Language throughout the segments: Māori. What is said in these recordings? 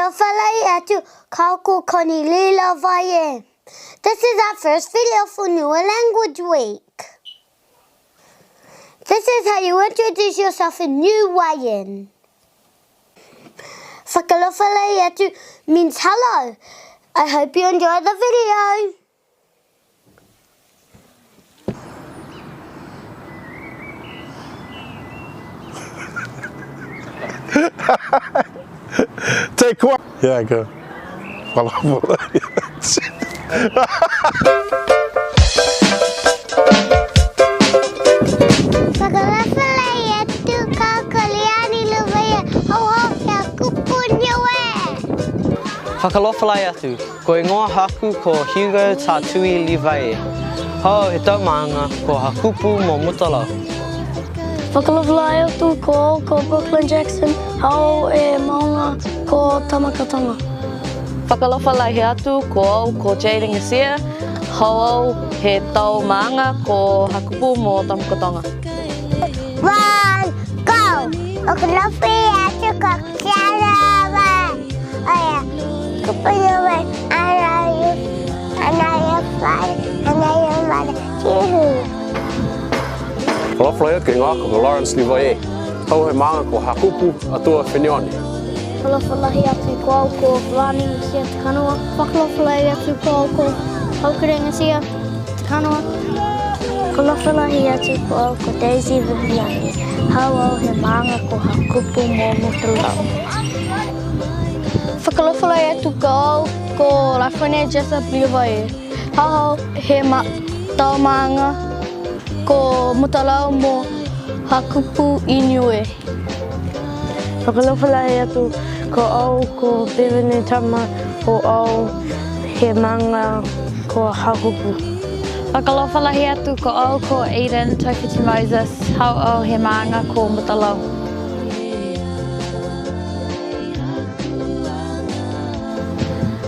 Fakalofa atu kako Koni-Leigh Liuvaie. This is our first video for Niue Language Week. This is how you introduce yourself in Niuean. Fakalofa atu means hello. I hope you enjoyed the video. Take one. Yeah, go. Fakalofa atu Koni-Leigh Liuvaie. Ho ho kia kupu Niue. Fakalofa atu, ko ingoa haku ko Hugo Tatui Liuvaie. Ho he taumanga ko hakupu mo mutalau. Fakalofa atu ko Brooklyn Jackson. Hau e maunga ko Tamakatanga. Fakalofa atu ko Jaden Garcia. Hau he taumanga ko hakupu mo Tamakatanga. 1, go! Fakalofa atu ko Kiara. Oh yeah. Kupu Niue. Fakalofa ke ingoa ko Lawrence Liuvaie. Hau he maanga ko hakupu atua whinione. Fakalofa atu ko Fulani Garcia te Kanoa. Fakalofa atu ko Haukerenga Garcia te Kanoa. Fakalofa atu ko Daisy Viviani. Hau he maanga ko hakupu mo mutalau. Fakalofa atu ko Lafrene Jessup Liuvaie. Hau he taumanga ko mutalau mo hakupu I Niue. Fakalofa atu ko Bevene Tama ko he manga ko hakupu. Fakalofa atu ko Aiden Tofiti Moses. Hau he manga ko mutalau.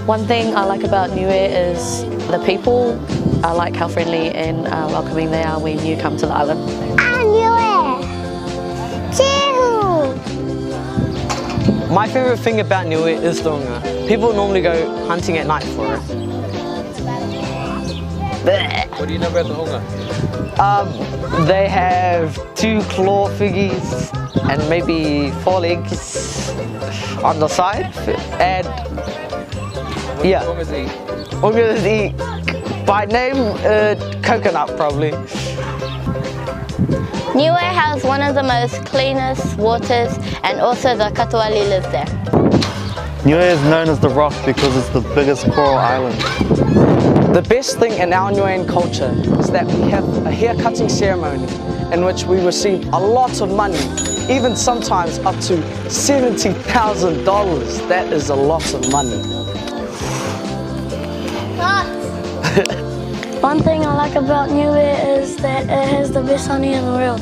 One thing I like about Niue is the people. I like how friendly and welcoming they are when you come to the island. Niue! Cheeru! My favourite thing about Niue is the hunga. People normally go hunting at night for it. What do you know about the hunga? They have 2 claw figgies and maybe 4 legs on the side, and yeah, hungas eat by name coconut probably. Niue has one of the most cleanest waters, and also the katuali live there. Niue is known as the Rock because it's the biggest coral island. The best thing in our Niuean culture is that we have a hair cutting ceremony in which we receive a lot of money, even sometimes up to $70,000. That is a lot of money. One thing I like about Niue is that it has the best honey in the world.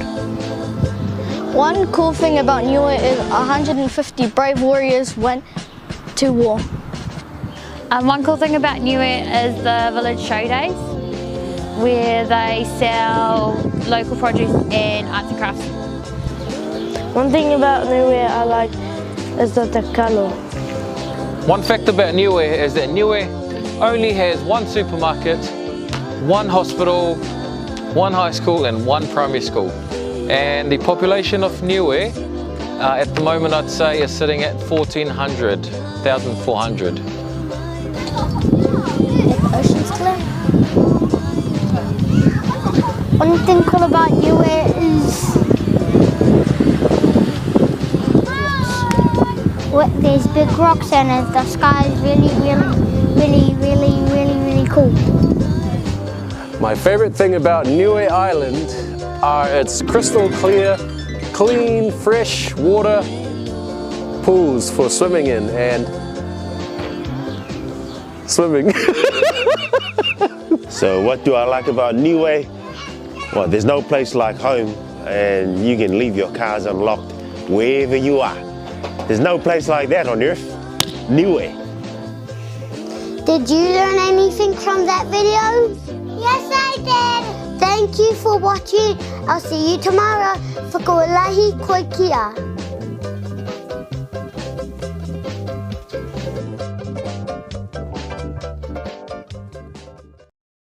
One cool thing about Niue is 150 brave warriors went to war. One cool thing about Niue is the village show days, where they sell local produce and arts and crafts. One thing about Niue I like is the takalo. One fact about Niue is that Niue only has 1 supermarket, 1 hospital, 1 high school and 1 primary school. And the population of Niue at the moment I'd say is sitting at 1,400. Ocean's clear. One thing cool about Niue is there's big rocks and the sky is really cool. My favorite thing about Niue Island are its crystal clear, clean, fresh water pools for swimming in and swimming. So what do I like about Niue? Well, there's no place like home, and you can leave your cars unlocked wherever you are. There's no place like that on earth. Niue. Did you learn anything from that video? Yes, I did. Thank you for watching. I'll see you tomorrow. Fakalofa koe kia.